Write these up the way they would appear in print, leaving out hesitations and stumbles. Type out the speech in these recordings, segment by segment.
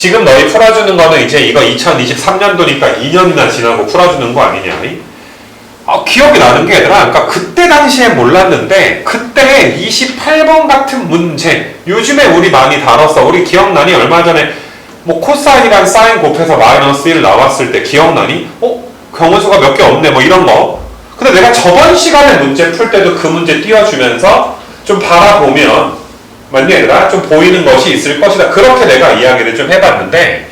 지금 너희 풀어주는 거는 이제 이거 2023년도니까 2년이나 지나고 풀어주는 거 아니냐? 기억이 나는 게 얘들아, 그러니까 그때 당시에 몰랐는데 그때 28번 같은 문제 요즘에 우리 많이 다뤘어. 우리 기억나니? 얼마 전에 뭐 코사인이랑 사인 곱해서 마이너스 1 나왔을 때 기억나니? 경우수가 몇 개 없네 뭐 이런 거. 근데 내가 저번 시간에 문제 풀 때도 그 문제 띄워주면서 좀 바라보면 맞니 얘들아? 좀 보이는 것이 있을 것이다. 그렇게 내가 이야기를 좀 해봤는데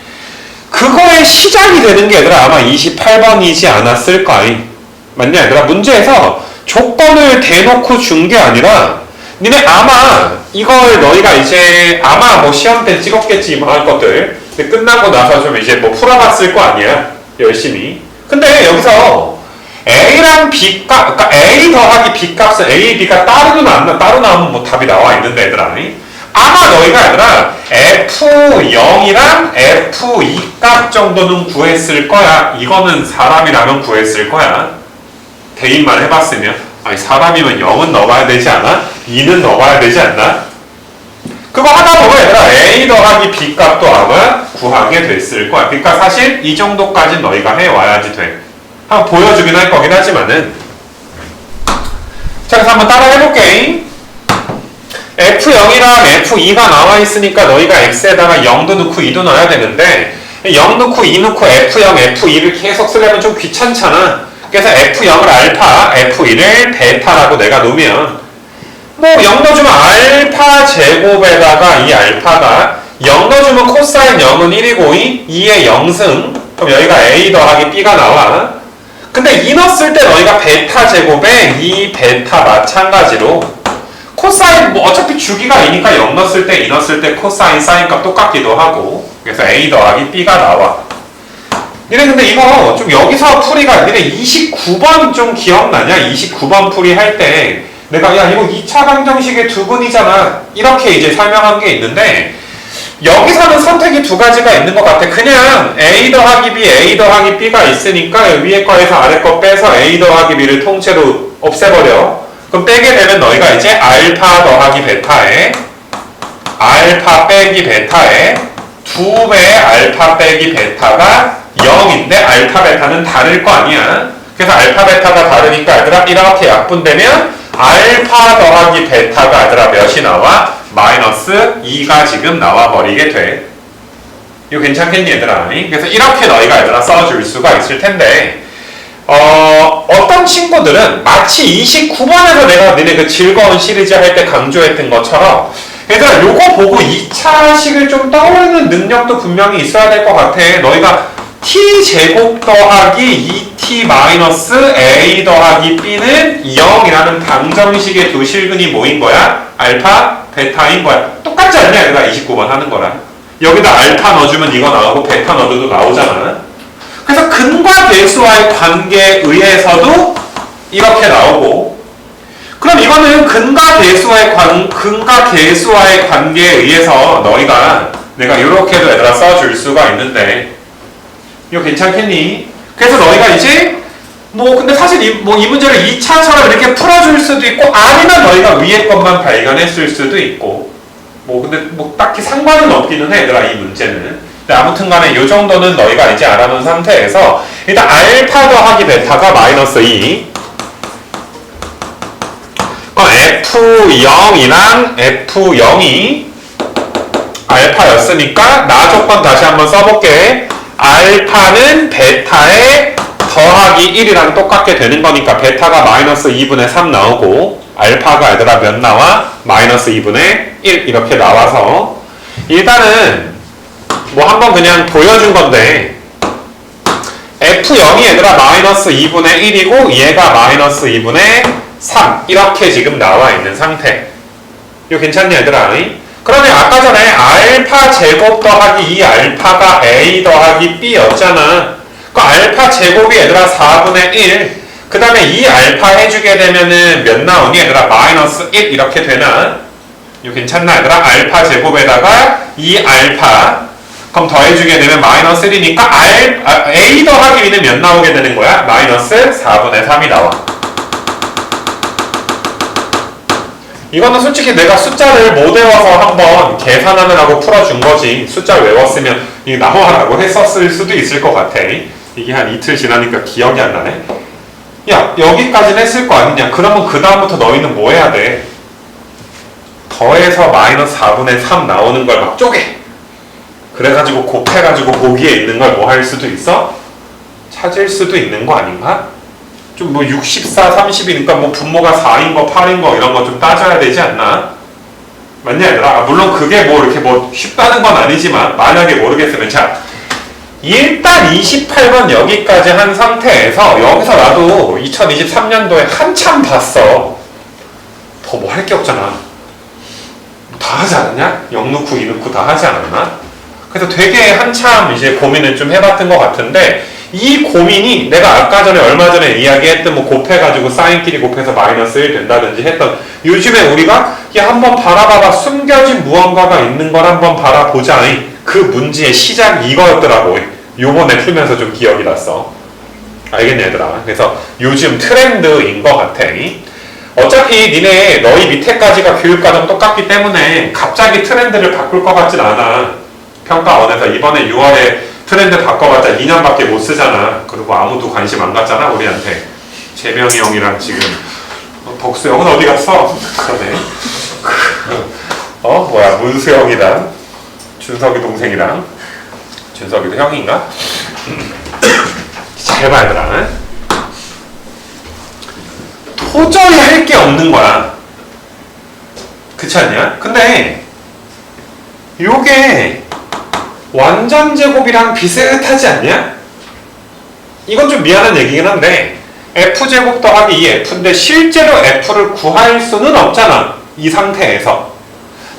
그거의 시작이 되는 게 얘들아 아마 28번이지 않았을까? 맞냐 얘들아? 문제에서 조건을 대놓고 준 게 아니라 니네 아마 이걸 너희가 이제 아마 뭐 시험 때 찍었겠지 뭐 할 것들 근데 끝나고 나서 좀 이제 뭐 풀어봤을 거 아니야 열심히. 근데 여기서 A랑 B값, 그러니까 A 더하기 B값은 A, B가 따로 나오면 뭐 답이 나와 있는데 얘들아 아마 너희가 얘들아 F0이랑 F2 값 정도는 구했을 거야. 이거는 사람이라면 구했을 거야. 대입만 해봤으면. 아니 사람이면 0은 넣어봐야 되지 않아? 2는 넣어봐야 되지 않나? 그거 하다 보면 얘들아 A 더하기 B 값도 아마 구하게 됐을 거야. 그러니까 사실 이 정도까지 너희가 해와야지 돼. 한번 보여주긴 할 거긴 하지만은. 자, 그래서 한번 따라 해볼게. F0이랑 F2가 나와 있으니까 너희가 X에다가 0도 넣고 2도 넣어야 되는데 0 넣고 2 넣고 F0, F2를 계속 쓰려면 좀 귀찮잖아. 그래서 F0을 알파, F1을 베타라고 내가 놓으면 뭐 0 넣어주면 알파 제곱에다가 이 알파가 0 넣어주면 코사인 0은 1이고 2의 0승 그럼 여기가 A 더하기 B가 나와. 근데 2 넣었을 때 너희가 베타 제곱에 이 베타 마찬가지로 코사인 뭐 어차피 주기가 2니까 0 넣었을 때 2 넣었을 때 코사인 사인 값 똑같기도 하고 그래서 A 더하기 B가 나와. 니네 근데 이거 좀 여기서 풀이가 니네 29번 좀 기억나냐? 29번 풀이 할 때 내가 야 이거 2차 방정식의 두분이잖아 이렇게 이제 설명한 게 있는데 여기서는 선택이 두 가지가 있는 것 같아. 그냥 A 더하기 B, A 더하기 B가 있으니까 위에 거에서 아래 거 빼서 A 더하기 B를 통째로 없애버려. 그럼 빼게 되면 너희가 이제 알파 더하기 베타에 알파 빼기 베타에 2배의 알파 빼기 베타가 0인데 알파 베타는 다를 거 아니야. 그래서 알파 베타가 다르니까 얘들아 이렇게 약분되면 알파 더하기 베타가 얘들아 몇이 나와? 마이너스 2가 지금 나와버리게 돼. 이거 괜찮겠니 얘들아? 그래서 이렇게 너희가 얘들아 써줄 수가 있을 텐데 어떤 친구들은 마치 29번에서 내가 너네 그 즐거운 시리즈 할 때 강조했던 것처럼 얘들아 요거 보고 2차식을 좀 떠올리는 능력도 분명히 있어야 될 것 같아. 너희가 t제곱 더하기 2t 마이너스 a 더하기 b는 0이라는 방정식의 두 실근이 뭐인 거야? 알파, 베타인 거야. 똑같지 않냐 얘들아 29번 하는 거랑. 여기다 알파 넣어주면 이거 나오고 베타 넣어줘도 나오잖아. 그래서 근과 대수와의 관계에 의해서도 이렇게 나오고 그럼 이거는 근과 대수와의 관계에 의해서 너희가 내가 이렇게도 얘들아 써줄 수가 있는데 이거 괜찮겠니? 그래서 너희가 이제 근데 사실 이 문제를 2차처럼 이렇게 풀어줄 수도 있고 아니면 너희가 위에 것만 발견했을 수도 있고 근데 딱히 상관은 없기는 해 얘들아 이 문제는. 근데 아무튼 간에 이 정도는 너희가 이제 알아놓은 상태에서 일단 알파 더하기 베타가 마이너스 2 F0이랑 F0이 알파였으니까 나 조건 다시 한번 써볼게. 알파는 베타에 더하기 1이랑 똑같게 되는 거니까 베타가 마이너스 2분의 3 나오고 알파가 얘들아 몇 나와? 마이너스 2분의 1 이렇게 나와서 일단은 한번 그냥 보여준 건데 F0이 얘들아 마이너스 2분의 1이고 얘가 마이너스 2분의 3 이렇게 지금 나와 있는 상태. 이거 괜찮니 얘들아? 그러면 아까 전에 알파 제곱 더하기 이 알파가 A 더하기 B였잖아. 그 알파 제곱이 얘들아 4분의 1. 그 다음에 이 알파 해주게 되면은 몇 나오니 얘들아? 마이너스 1 이렇게 되나? 이거 괜찮나 얘들아? 알파 제곱에다가 이 알파 그럼 더해주게 되면 마이너스 1이니까 A 더하기 B는 몇 나오게 되는 거야? 마이너스 4분의 3이 나와. 이거는 솔직히 내가 숫자를 못 외워서 한번 계산하느라고 풀어준 거지. 숫자를 외웠으면 이게 나와라고 했었을 수도 있을 것 같아. 이게 한 이틀 지나니까 기억이 안 나네. 야, 여기까지는 했을 거 아니냐? 그러면 그 다음부터 너희는 뭐 해야 돼? 더해서 마이너스 4분의 3 나오는 걸 막 쪼개. 그래가지고 곱해가지고 보기에 있는 걸 뭐 할 수도 있어? 찾을 수도 있는 거 아닌가? 좀 뭐 64, 30이니까 뭐 분모가 4인 거, 8인 거 이런 거 좀 따져야 되지 않나? 맞냐 얘들아? 물론 그게 뭐 이렇게 뭐 쉽다는 건 아니지만 만약에 모르겠으면 자 일단 28번 여기까지 한 상태에서 여기서 나도 2023년도에 한참 봤어. 더 뭐 할 게 없잖아. 다 하지 않았냐? 0 넣고 2 넣고 다 하지 않았나? 그래서 되게 한참 이제 고민을 좀 해봤던 것 같은데 이 고민이 내가 아까 전에 얼마 전에 이야기했던 뭐 곱해가지고 사인끼리 곱해서 마이너스 1 된다든지 했던 요즘에 우리가 야 한번 바라봐봐 숨겨진 무언가가 있는 걸 한번 바라보자 그 문제의 시작이 이거였더라고. 요번에 풀면서 좀 기억이 났어. 알겠냐 얘들아. 그래서 요즘 트렌드인 것 같아. 어차피 니네 너희 밑에까지가 교육과정 똑같기 때문에 갑자기 트렌드를 바꿀 것 같진 않아. 평가원에서 이번에 6월에 트렌드 바꿔봤자 2년밖에 못 쓰잖아. 그리고 아무도 관심 안 갖잖아 우리한테. 재명이 형이랑 지금 덕수 형은 어디 갔어? 그러네. 뭐야 문수 형이랑 준석이 동생이랑 준석이도 형인가? 잘 봐야 되라. 도저히 할 게 없는 거야. 그렇지 않냐? 근데 요게 완전 제곱이랑 비슷하지 않냐? 이건 좀 미안한 얘기긴 한데 F제곱 더하기 2F인데 실제로 F를 구할 수는 없잖아. 이 상태에서.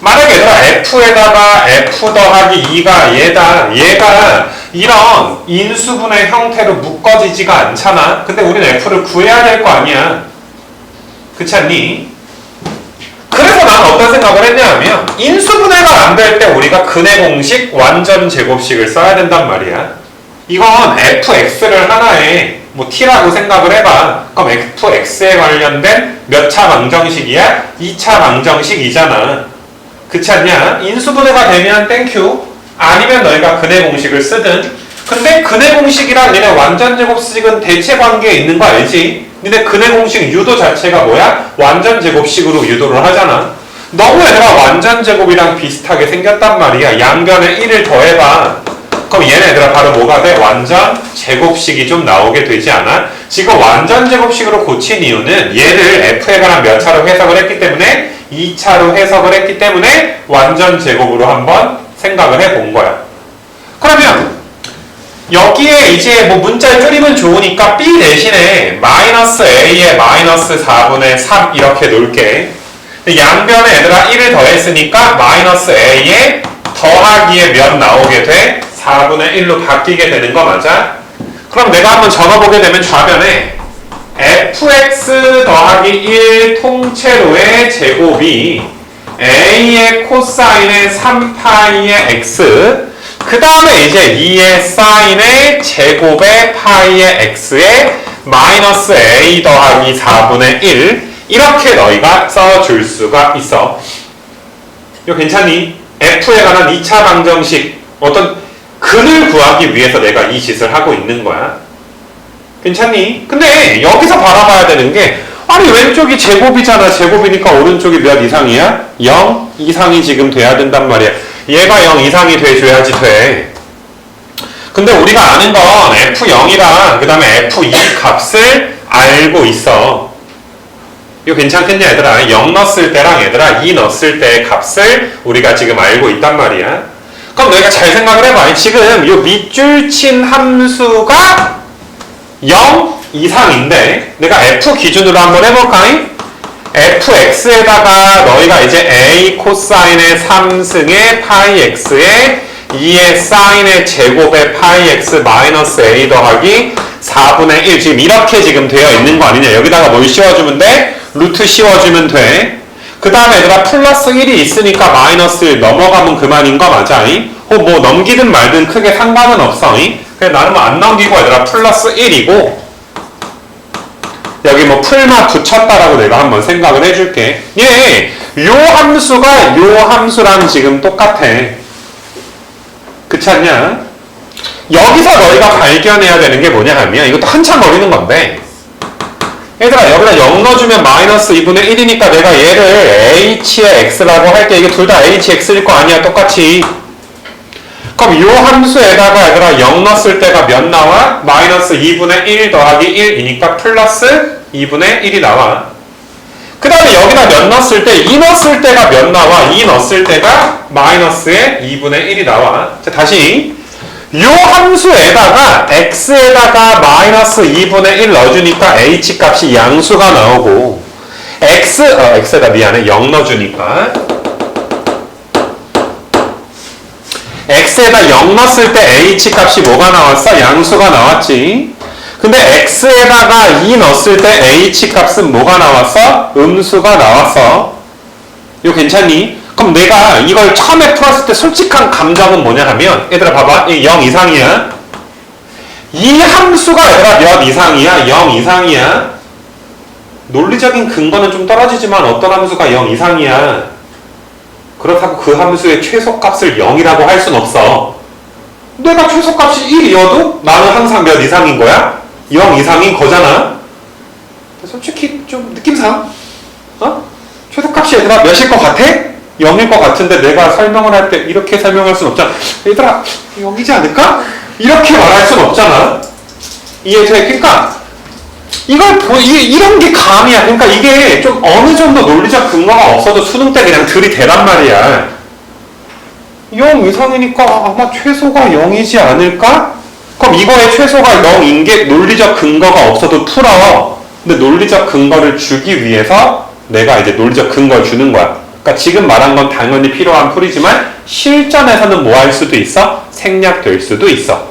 만약에 얘들아 F에다가 F 더하기 2가 얘가 이런 인수분해 형태로 묶어지지가 않잖아. 근데 우리는 F를 구해야 될 거 아니야. 그렇지 않니? 그래서 난 어떤 생각을 했냐 하면 인수분해가 안 될 때 우리가 근해 공식 완전 제곱식을 써야 된단 말이야. 이건 fx를 하나의 뭐 t라고 생각을 해봐. 그럼 fx에 관련된 몇 차 방정식이야? 2차 방정식이잖아. 그렇지 않냐? 인수분해가 되면 땡큐. 아니면 너희가 근해 공식을 쓰든. 근데 근해 공식이랑 니네 완전 제곱식은 대체 관계에 있는 거 알지? 니네 근해 공식 유도 자체가 뭐야? 완전 제곱식으로 유도를 하잖아. 너무 얘네가 완전 제곱이랑 비슷하게 생겼단 말이야. 양변에 1을 더해봐. 그럼 얘네들아 바로 뭐가 돼? 완전 제곱식이 좀 나오게 되지 않아? 지금 완전 제곱식으로 고친 이유는 얘를 f에 관한 몇 차로 해석을 했기 때문에 2차로 해석을 했기 때문에 완전 제곱으로 한번 생각을 해본 거야. 그러면 여기에 이제 뭐 문자를 줄이면 좋으니까 b 대신에 마이너스 a에 마이너스 4분의 3 이렇게 놓을게. 양변에 얘들아 1을 더했으니까 마이너스 a에 더하기에 몇 나오게 돼? 4분의 1로 바뀌게 되는 거 맞아? 그럼 내가 한번 적어보게 되면 좌변에 fx 더하기 1 통째로의 제곱이 a의 코사인의 3파이의 x 그 다음에 이제 2의 사인의 제곱의 파이의 x에 마이너스 a 더하기 4분의 1 이렇게 너희가 써줄 수가 있어. 이거 괜찮니? f에 관한 2차 방정식 어떤 근을 구하기 위해서 내가 이 짓을 하고 있는 거야. 괜찮니? 근데 여기서 바라봐야 되는 게 아니 왼쪽이 제곱이잖아. 제곱이니까 오른쪽이 몇 이상이야? 0 이상이 지금 돼야 된단 말이야. 얘가 0 이상이 돼줘야지 돼. 근데 우리가 아는 건 F0이랑 그 다음에 F2 값을 알고 있어. 이거 괜찮겠냐 얘들아? 0 넣었을 때랑 얘들아 2 넣었을 때의 값을 우리가 지금 알고 있단 말이야. 그럼 너희가 잘 생각을 해봐. 지금 이 밑줄 친 함수가 0 이상인데 내가 F 기준으로 한번 해볼까? fx에다가 너희가 이제 a 코사인의 3승의 파이 x에 2의 사인의 제곱의 파이 x 마이너스 a 더하기 4분의 1 지금 이렇게 지금 되어 있는 거 아니냐. 여기다가 뭘 씌워주면 돼? 루트 씌워주면 돼. 그 다음에 얘들아 플러스 1이 있으니까 마이너스 1 넘어가면 그만인 거 맞아? 뭐 넘기든 말든 크게 상관은 없어. 그래 나는 뭐 안 넘기고 얘들아 플러스 1이고 여기 뭐 풀마 붙였다라고 내가 한번 생각을 해줄게. 요 함수가 요 함수랑 지금 똑같아. 그렇지 않냐? 여기서 너희가 발견해야 되는 게 뭐냐 하면 이것도 한참 걸리는 건데 얘들아 여기다 0 넣어주면 마이너스 2분의 1이니까 내가 얘를 h의 x라고 할게. 이게 둘 다 hx일 거 아니야 똑같이. 그럼 요 함수에다가 얘들아 0 넣었을 때가 몇 나와? 마이너스 2분의 1 더하기 1이니까 플러스 2분의 1이 나와. 그 다음에 여기다 몇 넣었을 때 2 넣었을 때가 몇 나와? 2 넣었을 때가 마이너스의 2분의 1이 나와. 자 다시 요 함수에다가 x에다가 마이너스 2분의 1 넣어주니까 h 값이 양수가 나오고 x에다 미안해 0 넣어주니까 x에다 0 넣었을 때 h 값이 뭐가 나왔어? 양수가 나왔지. 근데 x에다가 2 넣었을 때 h 값은 뭐가 나왔어? 음수가 나왔어. 이거 괜찮니? 그럼 내가 이걸 처음에 풀었을 때 솔직한 감정은 뭐냐 하면 얘들아 봐봐 0 이상이야. 이 함수가 얘들아 몇 이상이야? 0 이상이야. 논리적인 근거는 좀 떨어지지만 어떤 함수가 0 이상이야. 그렇다고 그 함수의 최소값을 0이라고 할 순 없어. 내가 최소값이 1이어도 나는 항상 몇 이상인 거야? 0 이상인 거잖아. 솔직히 좀 느낌상 최소값이 얘들아 몇일 것 같아? 0일 것 같은데 내가 설명을 할 때 이렇게 설명할 순 없잖아. 얘들아 0이지 않을까? 이렇게 말할 순 없잖아. 이해돼? 그러니까 이런 게 감이야. 그러니까 이게 좀 어느 정도 논리적 근거가 없어도 수능 때 그냥 들이대란 말이야. 0 이상이니까 아마 최소가 0이지 않을까? 그럼 이거의 최소가 0인 게 논리적 근거가 없어도 풀어. 근데 논리적 근거를 주기 위해서 내가 이제 논리적 근거를 주는 거야. 그러니까 지금 말한 건 당연히 필요한 풀이지만 실전에서는 뭐 할 수도 있어? 생략될 수도 있어.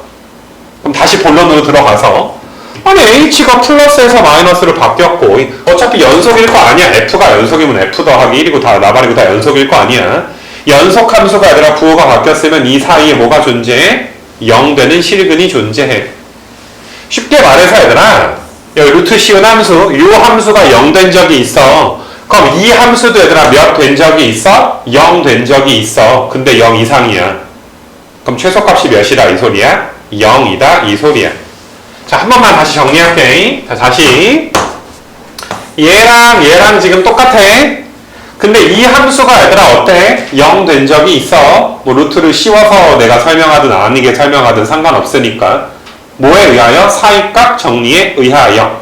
그럼 다시 본론으로 들어가서 아니 h가 플러스에서 마이너스로 바뀌었고 어차피 연속일 거 아니야. f가 연속이면 f 더하기 1이고 다 나발이고 다 연속일 거 아니야. 연속 함수가 아니라 부호가 바뀌었으면 이 사이에 뭐가 존재해? 0 되는 실근이 존재해. 쉽게 말해서 얘들아 여기 루트 씌운 함수 요 함수가 0 된 적이 있어. 그럼 이 함수도 얘들아 몇 된 적이 있어? 0 된 적이 있어. 근데 0 이상이야. 그럼 최소값이 몇이다 이 소리야? 0이다 이 소리야. 자, 한 번만 다시 정리할게. 자, 다시 얘랑 지금 똑같아. 근데 이 함수가 얘들아 어때? 0 된 적이 있어. 뭐 루트를 씌워서 내가 설명하든 아니게 설명하든 상관없으니까. 뭐에 의하여? 사이값 정리에 의하여.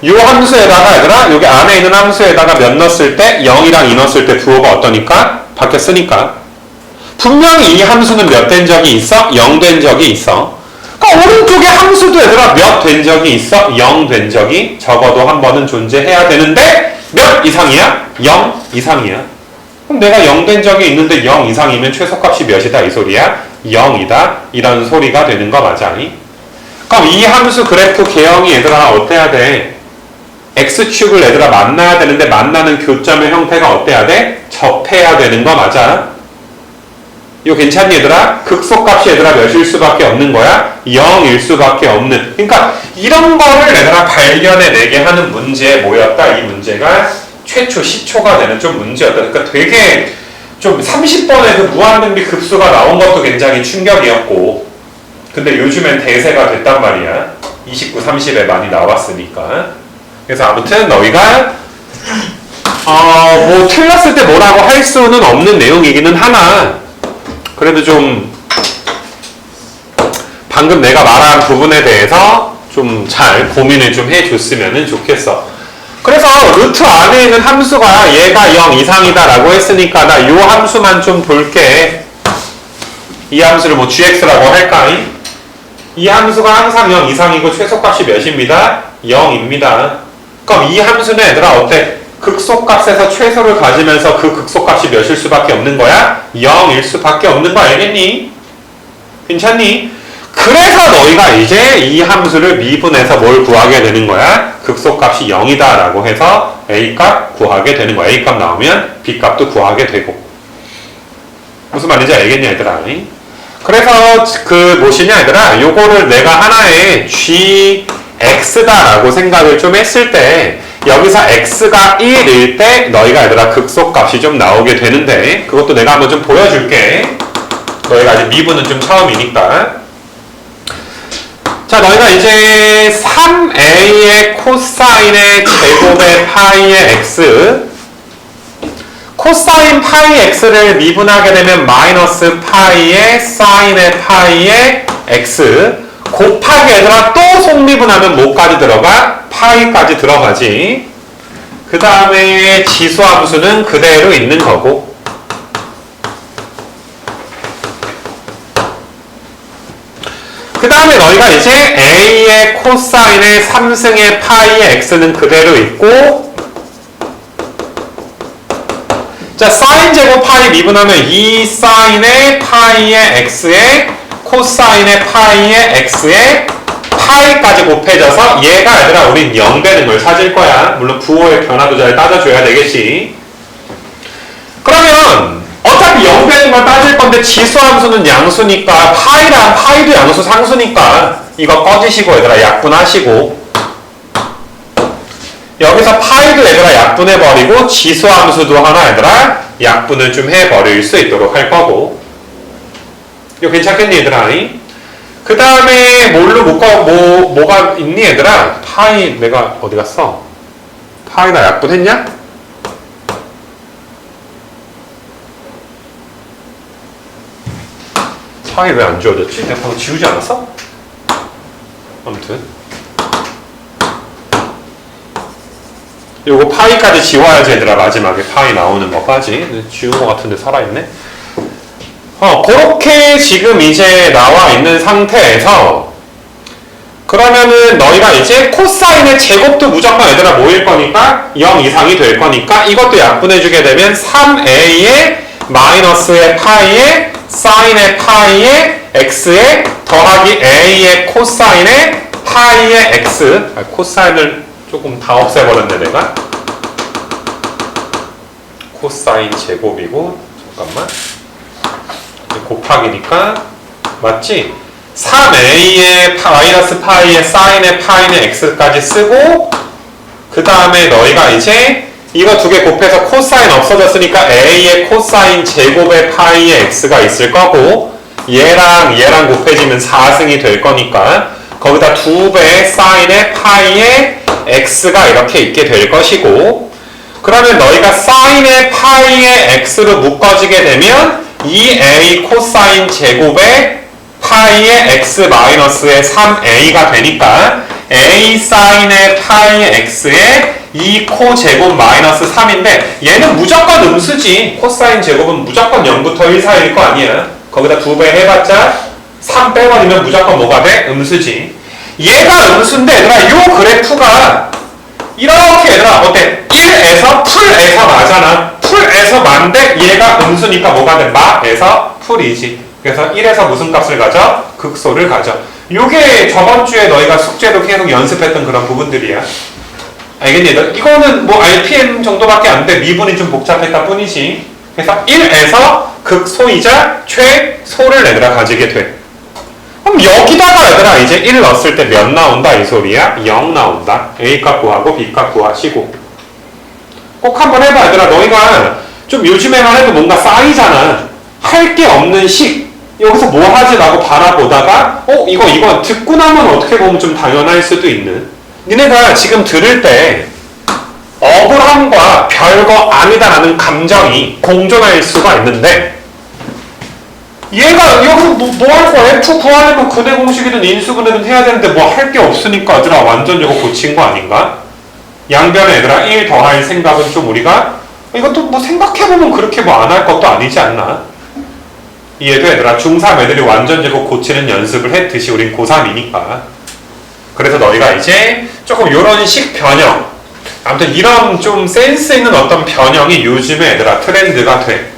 요 함수에다가 얘들아 여기 안에 있는 함수에다가 몇 넣었을 때 0이랑 2 넣었을 때 부호가 어떠니까? 바뀌었으니까. 분명히 이 함수는 몇 된 적이 있어? 0 된 적이 있어. 그러니까 오른쪽에 함수도 얘들아 몇 된 적이 있어? 0 된 적이 적어도 한 번은 존재해야 되는데 몇 이상이야? 0 이상이야. 그럼 내가 0 된 적이 있는데 0 이상이면 최소값이 몇이다 이 소리야? 0이다 이런 소리가 되는 거 맞아? 그럼 이 함수 그래프 개형이 얘들아 어때야 돼? x축을 얘들아 만나야 되는데 만나는 교점의 형태가 어때야 돼? 접해야 되는 거 맞아? 이거 괜찮니 얘들아? 극소값이 얘들아 몇일 수밖에 없는 거야? 0일 수밖에 없는. 그러니까 이런 거를 얘들아 발견해내게 하는 문제에 뭐였다? 이 문제가 최초 10초가 되는 좀 문제였다. 그러니까 되게 좀 30번의 그 무한등비 급수가 나온 것도 굉장히 충격이었고 근데 요즘엔 대세가 됐단 말이야. 29, 30에 많이 나왔으니까. 그래서 아무튼 너희가 뭐 틀렸을 때 뭐라고 할 수는 없는 내용이기는 하나 그래도 좀 방금 내가 말한 부분에 대해서 좀 잘 고민을 좀 해줬으면 좋겠어. 그래서 루트 안에 있는 함수가 얘가 0 이상이다 라고 했으니까 나 요 함수만 좀 볼게. 이 함수를 뭐 gx라고 할까? 이 함수가 항상 0 이상이고 최소값이 몇입니다? 0입니다. 그럼 이 함수는 얘들아 어때? 극소값에서 최소를 가지면서 그 극소값이 몇일 수밖에 없는 거야? 0일 수밖에 없는 거 알겠니? 괜찮니? 그래서 너희가 이제 이 함수를 미분해서 뭘 구하게 되는 거야? 극소값이 0이다 라고 해서 A값 구하게 되는 거야. A값 나오면 B값도 구하게 되고. 무슨 말인지 알겠냐 얘들아? 그래서 그 무엇이냐 얘들아? 요거를 내가 하나의 GX다 라고 생각을 좀 했을 때 여기서 x가 1일 때 너희가 얘들아 극소값이 좀 나오게 되는데 그것도 내가 한번 좀 보여줄게. 너희가 아직 미분은 좀 처음이니까. 자, 너희가 이제 3a의 코사인의 제곱의 파이의 x, 코사인 파이 x를 미분하게 되면 마이너스 파이의 사인의 파이의 x 곱하기 얘들아 또 속미분하면 뭐까지 들어가? 파이까지 들어가지. 그 다음에 지수함수는 그대로 있는 거고. 그 다음에 너희가 이제 a의 코사인의 3승의 파이의 x는 그대로 있고, 자, 사인 제곱 파이 미분하면 2 사인의 파이의 x에 코사인의 파이의 x에 파이까지 곱해져서 얘가 얘들아 우린 0 되는 걸 찾을 거야. 물론 부호의 변화도 잘 따져줘야 되겠지. 그러면 어차피 0 되는 걸 따질 건데 지수함수는 양수니까 파이도 양수 상수니까 이거 꺼지시고 얘들아 약분하시고, 여기서 파이도 얘들아 약분해버리고 지수함수도 하나 얘들아 약분을 좀 해버릴 수 있도록 할 거고. 이거 괜찮겠니 얘들아? 그 다음에 뭘로 뭐가 있니 얘들아? 파이 내가 어디 갔어? 파이 나 약분했냐? 파이 왜 안 지워졌지? 내가 방금 지우지 않았어? 아무튼 요거 파이까지 지워야지 얘들아 마지막에 파이 나오는 것까지. 지운 것 같은데 살아있네. 그렇게 지금 이제 나와 있는 상태에서 그러면은 너희가 이제 코사인의 제곱도 무조건 얘들아 모일 거니까 0 이상이 될 거니까 이것도 약분해주게 되면 3a의 마이너스의 파이의 사인의 파이의 x에 더하기 a의 코사인의 파이의 x. 코사인을 조금 다 없애버렸네 내가. 코사인 제곱이고 잠깐만 곱하기니까 맞지? 3a의 마이너스 파이의 사인의 파이의 x까지 쓰고, 그 다음에 너희가 이제 이거 두 개 곱해서 코사인 없어졌으니까 a의 코사인 제곱의 파이의 x가 있을 거고, 얘랑 곱해지면 4승이 될 거니까 거기다 2배 사인의 파이의 x가 이렇게 있게 될 것이고, 그러면 너희가 사인의 파이의 x로 묶어지게 되면 2a 코사인 제곱의 파이의 x 마이너스의 3a가 되니까 a 사인의 파이의 x에 2코 제곱 마이너스 3인데 얘는 무조건 음수지. 코사인 제곱은 무조건 0부터 1 사이일 거 아니야. 거기다 2배 해봤자 3 빼버리면 무조건 뭐가 돼? 음수지. 얘가 음수인데 얘들아 요 그래프가 이렇게 얘들아 어때? 1에서 풀에서 마잖아. 풀에서 만데 얘가 음수니까 뭐가 돼? 마에서 풀이지. 그래서 1에서 무슨 값을 가져? 극소를 가져. 요게 저번 주에 너희가 숙제로 계속 연습했던 그런 부분들이야. 알겠니? 이거는 뭐 RPM 정도밖에 안 돼. 미분이 좀 복잡했다 뿐이지. 그래서 1에서 극소이자 최소를 얘들아 가지게 돼. 그럼 여기다가 얘들아 이제 1 넣었을 때 몇 나온다 이 소리야? 0 나온다. A값 구하고 B값 구하시고. 꼭 한번 해봐 얘들아. 너희가 좀 요즘에만 해도 뭔가 쌓이잖아. 할 게 없는 식. 여기서 뭐 하지? 라고 바라보다가 이거 듣고 나면 어떻게 보면 좀 당연할 수도 있는. 니네가 지금 들을 때 억울함과 별거 아니다라는 감정이 공존할 수가 있는데, 얘가 여기서 뭐 할 거야? F 구하려면 근해 공식이든 인수분해든 해야 되는데 뭐 할 게 없으니까 얘들아 완전 이거 고친 거 아닌가? 양변에 얘들아 1 더할 생각은 좀 우리가 이것도 뭐 생각해보면 그렇게 뭐 안 할 것도 아니지 않나? 이해도 얘들아 중3 애들이 완전 제곱 고치는 연습을 했듯이 우린 고3이니까. 그래서 너희가 이제 조금 요런 식 변형, 아무튼 이런 좀 센스 있는 어떤 변형이 요즘에 얘들아 트렌드가 돼.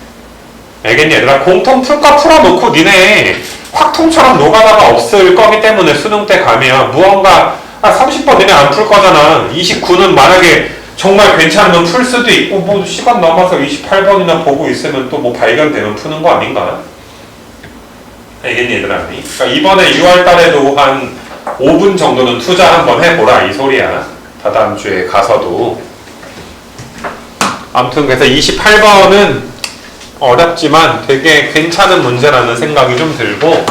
알겠니 얘들아? 공통 풀과 풀어놓고 니네 확통처럼 노가다가 없을 거기 때문에 수능 때 가면 무언가 30번 니네 안 풀 거잖아. 29는 만약에 정말 괜찮으면 풀 수도 있고 뭐 시간 남아서 28번이나 보고 있으면 또 뭐 발견되면 푸는 거 아닌가? 알겠니 얘들아? 그러니까 이번에 6월 달에도 한 5분 정도는 투자 한번 해보라 이 소리야. 다다음 주에 가서도. 아무튼 그래서 28번은 어렵지만 되게 괜찮은 문제라는 생각이 좀 들고